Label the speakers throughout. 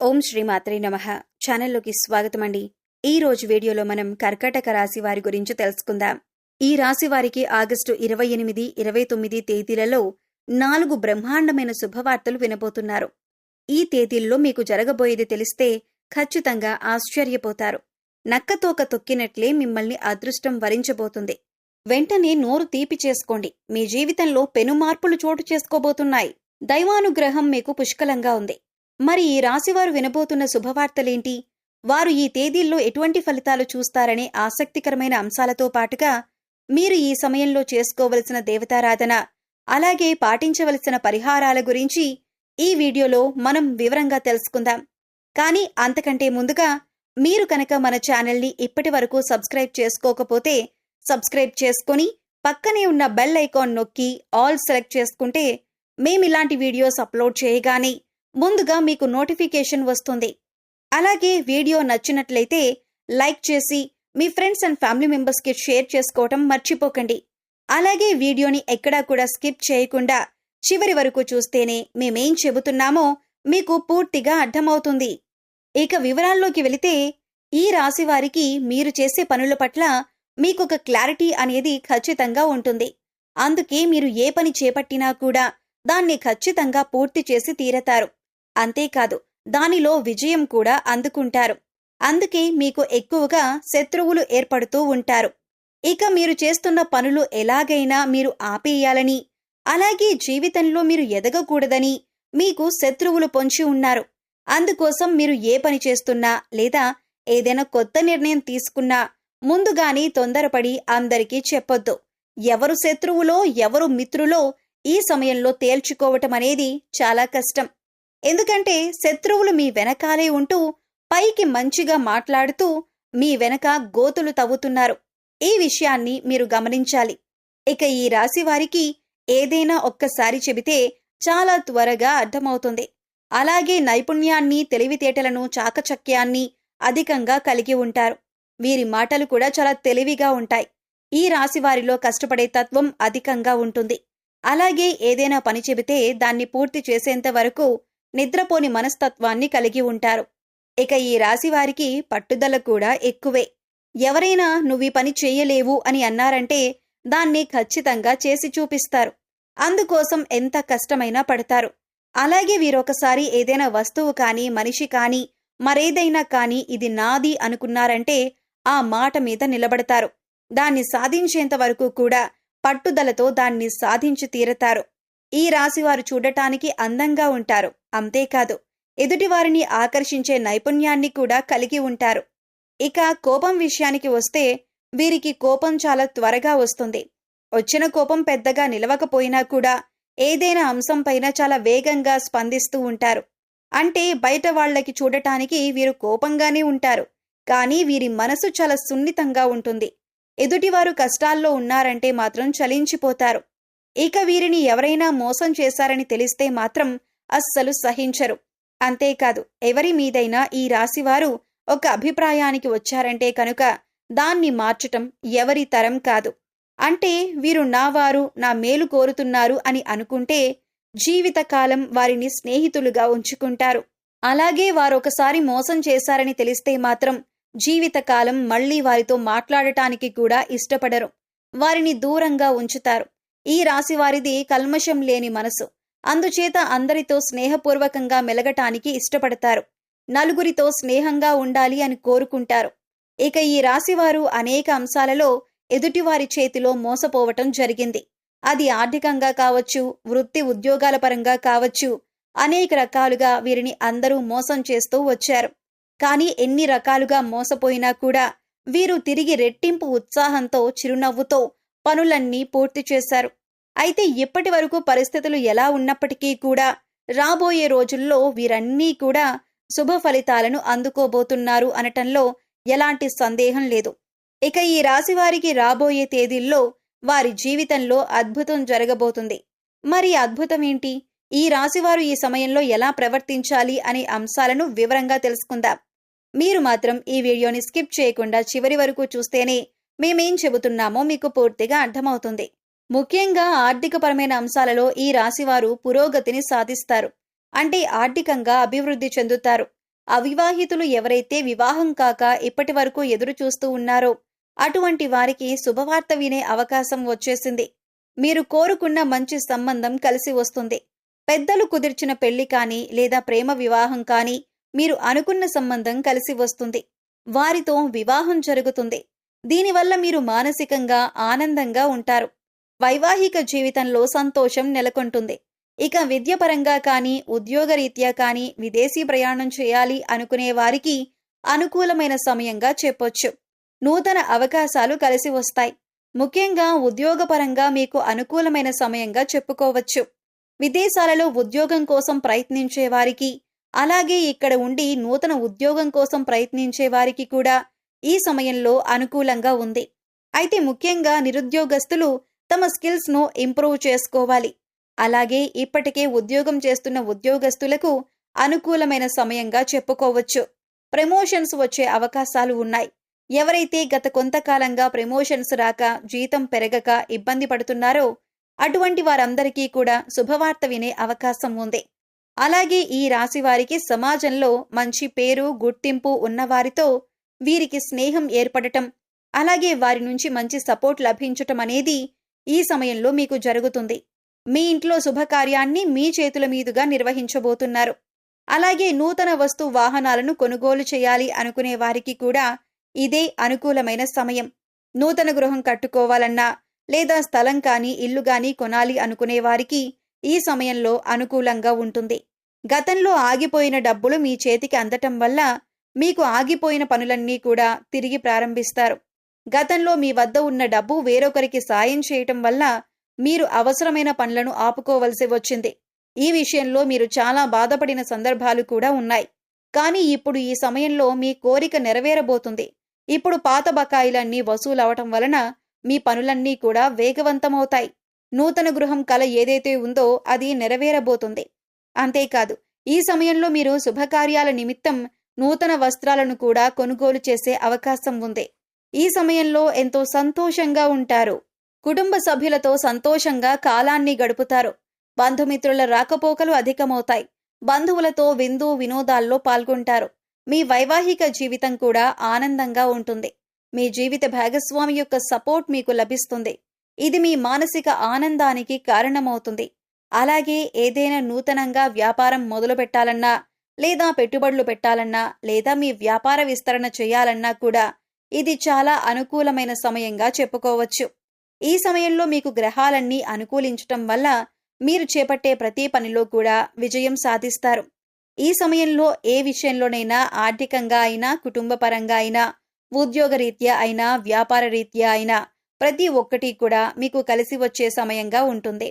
Speaker 1: ఓం శ్రీ మాత్రే నమః. ఛానల్లోకి స్వాగతం అండి. ఈ రోజు వీడియోలో మనం కర్కాటక రాశి వారి గురించి తెలుసుకుందాం. ఈ రాశి వారికి ఆగస్టు 28, 29 తేదీలలో 4 బ్రహ్మాండమైన శుభవార్తలు వినబోతున్నారు. ఈ తేదీల్లో మీకు జరగబోయేది తెలిస్తే ఖచ్చితంగా ఆశ్చర్యపోతారు. నక్కతోక తొక్కినట్లే మిమ్మల్ని అదృష్టం వరించబోతుంది. వెంటనే నోరు తీపి చేసుకోండి. మీ జీవితంలో పెను మార్పులు చోటు చేసుకోబోతున్నాయి. దైవానుగ్రహం మీకు పుష్కలంగా ఉంది. మరి ఈ రాశివారు వినబోతున్న శుభవార్తలేంటి? వారు ఈ తేదీల్లో ఎటువంటి ఫలితాలు చూస్తారనే ఆసక్తికరమైన అంశాలతో పాటుగా మీరు ఈ సమయంలో చేసుకోవలసిన దేవతారాధన, అలాగే పాటించవలసిన పరిహారాల గురించి ఈ వీడియోలో మనం వివరంగా తెలుసుకుందాం. కానీ అంతకంటే ముందుగా మీరు కనుక మన ఛానల్ని ఇప్పటి వరకు సబ్స్క్రైబ్ చేసుకోకపోతే సబ్స్క్రైబ్ చేసుకుని పక్కనే ఉన్న బెల్ ఐకాన్ నొక్కి ఆల్ సెలెక్ట్ చేసుకుంటే మేమిలాంటి వీడియోస్ అప్లోడ్ చేయగానే ముందుగా మీకు నోటిఫికేషన్ వస్తుంది. అలాగే వీడియో నచ్చినట్లయితే లైక్ చేసి మీ ఫ్రెండ్స్ అండ్ ఫ్యామిలీ మెంబర్స్కి షేర్ చేసుకోవటం మర్చిపోకండి. అలాగే వీడియోని ఎక్కడా కూడా స్కిప్ చేయకుండా చివరి వరకు చూస్తేనే మేమేం చెబుతున్నామో మీకు పూర్తిగా అర్థమవుతుంది. ఇక వివరాల్లోకి వెళితే ఈ రాశి వారికి మీరు చేసే పనుల పట్ల మీకొక క్లారిటీ అనేది ఖచ్చితంగా ఉంటుంది. అందుకే మీరు ఏ పని చేపట్టినా కూడా దాన్ని ఖచ్చితంగా పూర్తి చేసి తీరతారు. అంతేకాదు దానిలో విజయం కూడా అందుకుంటారు. అందుకే మీకు ఎక్కువగా శత్రువులు ఏర్పడుతూ ఉంటారు. ఇక మీరు చేస్తున్న పనులు ఎలాగైనా మీరు ఆపేయాలని, అలాగే జీవితంలో మీరు ఎదగకూడదని మీకు శత్రువులు పొంచి ఉన్నారు. అందుకోసం మీరు ఏ పని చేస్తున్నా లేదా ఏదైనా కొత్త నిర్ణయం తీసుకున్నా ముందుగానే తొందరపడి అందరికీ చెప్పొద్దు. ఎవరు శత్రువులో ఎవరు మిత్రులో ఈ సమయంలో తేల్చుకోవటం అనేది చాలా కష్టం. ఎందుకంటే శత్రువులు మీ వెనకాలే ఉంటూ పైకి మంచిగా మాట్లాడుతూ మీ వెనక గోతులు తవ్వుతున్నారు. ఈ విషయాన్ని మీరు గమనించాలి. ఇక ఈ రాశి వారికి ఏదైనా ఒక్కసారి చెబితే చాలా త్వరగా అర్థమవుతుంది. అలాగే నైపుణ్యాన్ని, తెలివితేటలను, చాకచక్యాన్ని అధికంగా కలిగి ఉంటారు. వీరి మాటలు కూడా చాలా తెలివిగా ఉంటాయి. ఈ రాశి వారిలో కష్టపడే తత్వం అధికంగా ఉంటుంది. అలాగే ఏదైనా పని చెబితే దాన్ని పూర్తి చేసేంత వరకు నిద్రపోని మనస్తత్వాన్ని కలిగి ఉంటారు. ఇక ఈ రాశి వారికి పట్టుదల కూడా ఎక్కువే. ఎవరైనా నువ్వీ పని చెయ్యలేవు అని అన్నారంటే దాన్ని ఖచ్చితంగా చేసి చూపిస్తారు. అందుకోసం ఎంత కష్టమైనా పడతారు. అలాగే వీరొకసారి ఏదైనా వస్తువు కానీ, మనిషి కానీ, మరేదైనా కానీ ఇది నాది అనుకున్నారంటే ఆ మాట మీద నిలబడతారు. దాన్ని సాధించేంత వరకు కూడా పట్టుదలతో దాన్ని సాధించి తీరతారు. ఈ రాశివారు చూడటానికి అందంగా ఉంటారు. అంతేకాదు ఎదుటివారిని ఆకర్షించే నైపుణ్యాన్ని కూడా కలిగి ఉంటారు. ఇక కోపం విషయానికి వస్తే వీరికి కోపం చాలా త్వరగా వస్తుంది. వచ్చిన కోపం పెద్దగా నిలవకపోయినా కూడా ఏదైనా అంశంపైన చాలా వేగంగా స్పందిస్తూ ఉంటారు. అంటే బయట వాళ్లకి చూడటానికి వీరు కోపంగానే ఉంటారు. కానీ వీరి మనసు చాలా సున్నితంగా ఉంటుంది. ఎదుటివారు కష్టాల్లో ఉన్నారంటే మాత్రం చలించిపోతారు. ఇక వీరిని ఎవరైనా మోసం చేశారని తెలిస్తే మాత్రం అస్సలు సహించరు. అంతేకాదు ఎవరి మీదైనా ఈ రాశివారు ఒక అభిప్రాయానికి వచ్చారంటే కనుక దాన్ని మార్చటం ఎవరి తరం కాదు. అంటే వీరు నా వారు, నా మేలు కోరుతున్నారు అని అనుకుంటే జీవితకాలం వారిని స్నేహితులుగా ఉంచుకుంటారు. అలాగే వారొకసారి మోసం చేశారని తెలిస్తే మాత్రం జీవితకాలం మళ్లీ వారితో మాట్లాడటానికి కూడా ఇష్టపడరు. వారిని దూరంగా ఉంచుతారు. ఈ రాశి వారిది కల్మషం లేని మనసు. అందుచేత అందరితో స్నేహపూర్వకంగా మెలగటానికి ఇష్టపడతారు. నలుగురితో స్నేహంగా ఉండాలి అని కోరుకుంటారు. ఇక ఈ రాశివారు అనేక అంశాలలో ఎదుటివారి చేతిలో మోసపోవటం జరిగింది. అది ఆర్థికంగా కావచ్చు, వృత్తి ఉద్యోగాల పరంగా కావచ్చు, అనేక రకాలుగా వీరిని అందరూ మోసం చేస్తూ వచ్చారు. కానీ ఎన్ని రకాలుగా మోసపోయినా కూడా వీరు తిరిగి రెట్టింపు ఉత్సాహంతో, చిరునవ్వుతో పనులన్నీ పూర్తి చేశారు. అయితే ఇప్పటి వరకు పరిస్థితులు ఎలా ఉన్నప్పటికీ కూడా రాబోయే రోజుల్లో వీరన్నీ కూడా శుభ ఫలితాలను అందుకోబోతున్నారు అనటంలో ఎలాంటి సందేహం లేదు. ఇక ఈ రాశి వారికి రాబోయే తేదీల్లో వారి జీవితంలో అద్భుతం జరగబోతుంది. మరి అద్భుతం ఏంటి? ఈ రాశివారు ఈ సమయంలో ఎలా ప్రవర్తించాలి అనే అంశాలను వివరంగా తెలుసుకుందాం. మీరు మాత్రం ఈ వీడియోని స్కిప్ చేయకుండా చివరి వరకు చూస్తేనే మేమేం చెబుతున్నామో మీకు పూర్తిగా అర్థమవుతుంది. ముఖ్యంగా ఆర్థికపరమైన అంశాలలో ఈ రాశివారు పురోగతిని సాధిస్తారు. అంటే ఆర్థికంగా అభివృద్ధి చెందుతారు. అవివాహితులు ఎవరైతే వివాహం కాక ఇప్పటి వరకు ఎదురు చూస్తూ ఉన్నారో అటువంటి వారికి శుభవార్త వినే అవకాశం వచ్చేసింది. మీరు కోరుకున్న మంచి సంబంధం కలిసి వస్తుంది. పెద్దలు కుదిర్చిన పెళ్లి కానీ లేదా ప్రేమ వివాహం కానీ మీరు అనుకున్న సంబంధం కలిసి వస్తుంది. వారితో వివాహం జరుగుతుంది. దీనివల్ల మీరు మానసికంగా ఆనందంగా ఉంటారు. వైవాహిక జీవితంలో సంతోషం నెలకొంటుంది. ఇక విద్యపరంగా కానీ ఉద్యోగరీత్యా కానీ విదేశీ ప్రయాణం చేయాలి అనుకునే వారికి అనుకూలమైన సమయంగా చెప్పొచ్చు. నూతన అవకాశాలు కలిసి వస్తాయి. ముఖ్యంగా ఉద్యోగపరంగా మీకు అనుకూలమైన సమయంగా చెప్పుకోవచ్చు. విదేశాలలో ఉద్యోగం కోసం ప్రయత్నించే వారికి, అలాగే ఇక్కడ ఉండి నూతన ఉద్యోగం కోసం ప్రయత్నించే వారికి కూడా ఈ సమయంలో అనుకూలంగా ఉంది. అయితే ముఖ్యంగా నిరుద్యోగస్తులు తమ స్కిల్స్ను ఇంప్రూవ్ చేసుకోవాలి. అలాగే ఇప్పటికే ఉద్యోగం చేస్తున్న ఉద్యోగస్తులకు అనుకూలమైన సమయంగా చెప్పుకోవచ్చు. ప్రమోషన్స్ వచ్చే అవకాశాలు ఉన్నాయి. ఎవరైతే గత కొంతకాలంగా ప్రమోషన్స్ రాక జీతం పెరగక ఇబ్బంది పడుతున్నారో అటువంటి వారందరికీ కూడా శుభవార్త వినే అవకాశం ఉంది. అలాగే ఈ రాశి వారికి సమాజంలో మంచి పేరు, గుర్తింపు ఉన్నవారితో వీరికి స్నేహం ఏర్పడటం, అలాగే వారి నుంచి మంచి సపోర్ట్ లభించటం అనేది ఈ సమయంలో మీకు జరుగుతుంది. మీ ఇంట్లో శుభకార్యాన్ని మీ చేతుల మీదుగా నిర్వహించబోతున్నారు. అలాగే నూతన వస్తు వాహనాలను కొనుగోలు చేయాలి అనుకునే వారికి కూడా ఇదే అనుకూలమైన సమయం. నూతన గృహం కట్టుకోవాలన్నా లేదా స్థలం కానీ ఇల్లు కానీ కొనాలి అనుకునే వారికి ఈ సమయంలో అనుకూలంగా ఉంటుంది. గతంలో ఆగిపోయిన డబ్బులు మీ చేతికి అందటం వల్ల మీకు ఆగిపోయిన పనులన్నీ కూడా తిరిగి ప్రారంభిస్తారు. గతంలో మీ వద్ద ఉన్న డబ్బు వేరొకరికి సాయం చేయటం వల్ల మీరు అవసరమైన పనులను ఆపుకోవలసి వచ్చింది. ఈ విషయంలో మీరు చాలా బాధపడిన సందర్భాలు కూడా ఉన్నాయి. కానీ ఇప్పుడు ఈ సమయంలో మీ కోరిక నెరవేరబోతుంది. ఇప్పుడు పాత బకాయిలన్నీ వసూలవటం వలన మీ పనులన్నీ కూడా వేగవంతమవుతాయి. నూతన గృహం కల ఏదైతే ఉందో అది నెరవేరబోతుంది. అంతేకాదు, ఈ సమయంలో మీరు శుభకార్యాల నిమిత్తం నూతన వస్త్రాలను కూడా కొనుగోలు చేసే అవకాశం ఉంది. ఈ సమయంలో ఎంతో సంతోషంగా ఉంటారు. కుటుంబ సభ్యులతో సంతోషంగా కాలాన్ని గడుపుతారు. బంధుమిత్రుల రాకపోకలు అధికమవుతాయి. బంధువులతో విందు వినోదాల్లో పాల్గొంటారు. మీ వైవాహిక జీవితం కూడా ఆనందంగా ఉంటుంది. మీ జీవిత భాగస్వామి యొక్క సపోర్ట్ మీకు లభిస్తుంది. ఇది మీ మానసిక ఆనందానికి కారణమవుతుంది. అలాగే ఏదైనా నూతనంగా వ్యాపారం మొదలు పెట్టాలన్నా లేదా పెట్టుబడులు పెట్టాలన్నా లేదా మీ వ్యాపార విస్తరణ చేయాలన్నా కూడా ఇది చాలా అనుకూలమైన సమయంగా చెప్పుకోవచ్చు. ఈ సమయంలో మీకు గ్రహాలన్నీ అనుకూలించటం వల్ల మీరు చేపట్టే ప్రతి పనిలో కూడా విజయం సాధిస్తారు. ఈ సమయంలో ఏ విషయంలోనైనా ఆర్థికంగా అయినా, కుటుంబపరంగా అయినా, ఉద్యోగరీత్యా అయినా, వ్యాపార రీత్యా అయినా ప్రతి ఒక్కటి కూడా మీకు కలిసి వచ్చే సమయంగా ఉంటుంది.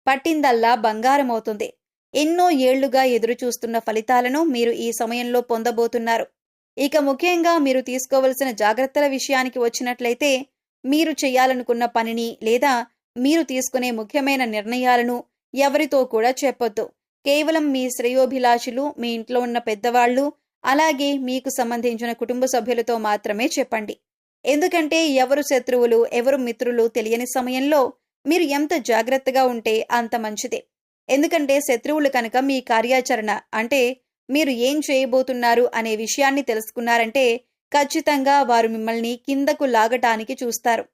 Speaker 1: పట్టిందల్లా బంగారం అవుతుంది. ఎన్నో ఏళ్లుగా ఎదురుచూస్తున్న ఫలితాలను మీరు ఈ సమయంలో పొందబోతున్నారు. ఇక ముఖ్యంగా మీరు తీసుకోవలసిన జాగ్రత్తల విషయానికి వచ్చినట్లయితే, మీరు చేయాలనుకున్న పనిని లేదా మీరు తీసుకునే ముఖ్యమైన నిర్ణయాలను ఎవరితో కూడా చెప్పొద్దు. కేవలం మీ శ్రేయోభిలాషులు, మీ ఇంట్లో ఉన్న పెద్దవాళ్లు, అలాగే మీకు సంబంధించిన కుటుంబ సభ్యులతో మాత్రమే చెప్పండి. ఎందుకంటే ఎవరు శత్రువులు, ఎవరు మిత్రులు తెలియని సమయంలో మీరు ఎంత జాగ్రత్తగా ఉంటే అంత మంచిది. ఎందుకంటే శత్రువులు కనుక మీ కార్యాచరణ అంటే మీరు ఏం చేయబోతున్నారు అనే విషయాన్ని తెలుసుకున్నారంటే ఖచ్చితంగా వారు మిమ్మల్ని కిందకు లాగటానికి చూస్తారు.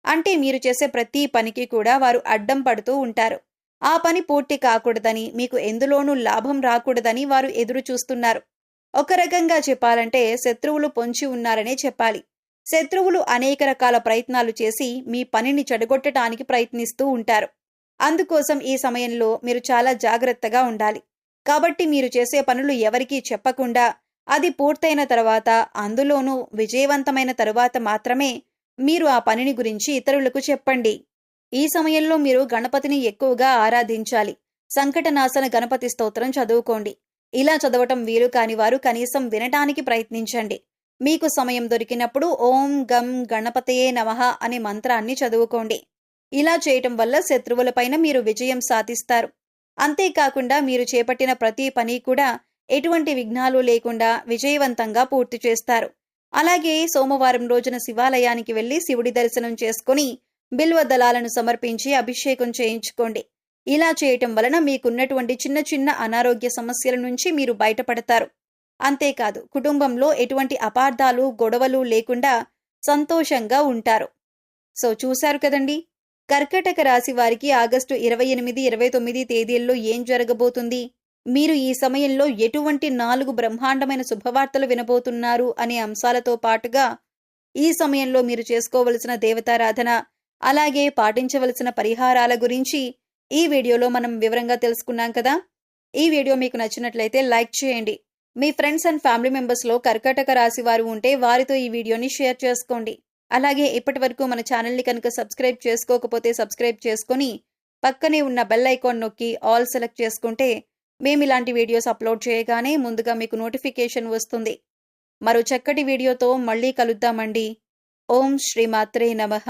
Speaker 1: అంటే మీరు చేసే ప్రతి పనికి కూడా వారు అడ్డం పడుతూ ఉంటారు. ఆ పని పూర్తి కాకూడదని, మీకు ఎందులోనూ లాభం రాకూడదని వారు ఎదురు చూస్తున్నారు. ఒక రకంగా చెప్పాలంటే శత్రువులు పొంచి ఉన్నారనే చెప్పాలి. శత్రువులు అనేక రకాల ప్రయత్నాలు చేసి మీ పనిని చెడగొట్టడానికి ప్రయత్నిస్తూ ఉంటారు. అందుకోసం ఈ సమయంలో మీరు చాలా జాగ్రత్తగా ఉండాలి. కాబట్టి మీరు చేసే పనులు ఎవరికీ చెప్పకుండా అది పూర్తయిన తర్వాత, అందులోనూ విజయవంతమైన తరువాత మాత్రమే మీరు ఆ పనిని గురించి ఇతరులకు చెప్పండి. ఈ సమయంలో మీరు గణపతిని ఎక్కువగా ఆరాధించాలి. సంకటనాశన గణపతి స్తోత్రం చదువుకోండి. ఇలా చదవటం వీలు కాని వారు కనీసం వినటానికి ప్రయత్నించండి. మీకు సమయం దొరికినప్పుడు ఓం గం గణపతయే నమః అనే మంత్రాన్ని చదువుకోండి. ఇలా చేయటం వల్ల శత్రువులపైన మీరు విజయం సాధిస్తారు. అంతేకాకుండా మీరు చేపట్టిన ప్రతి పని కూడా ఎటువంటి విఘ్నాలు లేకుండా విజయవంతంగా పూర్తి చేస్తారు. అలాగే సోమవారం రోజున శివాలయానికి వెళ్లి శివుడి దర్శనం చేసుకుని బిల్వ దళాలను సమర్పించి అభిషేకం చేయించుకోండి. ఇలా చేయటం వలన మీకున్నటువంటి చిన్న చిన్న అనారోగ్య సమస్యల నుంచి మీరు బయటపడతారు. అంతేకాదు కుటుంబంలో ఎటువంటి అపార్థాలు, గొడవలు లేకుండా సంతోషంగా ఉంటారు. సో చూశారు కదండి, కర్కాటక రాశి వారికి ఆగస్టు 28, 29 తేదీల్లో ఏం జరగబోతుంది, మీరు ఈ సమయంలో ఎటువంటి 4 బ్రహ్మాండమైన శుభవార్తలు వినబోతున్నారు అనే అంశాలతో పాటుగా ఈ సమయంలో మీరు చేసుకోవలసిన దేవతారాధన, అలాగే పాటించవలసిన పరిహారాల గురించి ఈ వీడియోలో మనం వివరంగా తెలుసుకున్నాం కదా. ఈ వీడియో మీకు నచ్చినట్లయితే లైక్ చేయండి. మీ ఫ్రెండ్స్ అండ్ ఫ్యామిలీ మెంబర్స్లో కర్కాటక రాశి వారు ఉంటే వారితో ఈ వీడియోని షేర్ చేసుకోండి. అలాగే ఇప్పటి వరకు మన ఛానల్ని కనుక సబ్స్క్రైబ్ చేసుకోకపోతే సబ్స్క్రైబ్ చేసుకొని పక్కనే ఉన్న బెల్ ఐకాన్ నొక్కి ఆల్ సెలెక్ట్ చేసుకుంటే మేము ఇలాంటి వీడియోస్ అప్లోడ్ చేయగానే ముందుగా మీకు నోటిఫికేషన్ వస్తుంది. మరో చక్కటి వీడియోతో మళ్ళీ కలుద్దామండి. ఓం శ్రీమాత్రే నమః.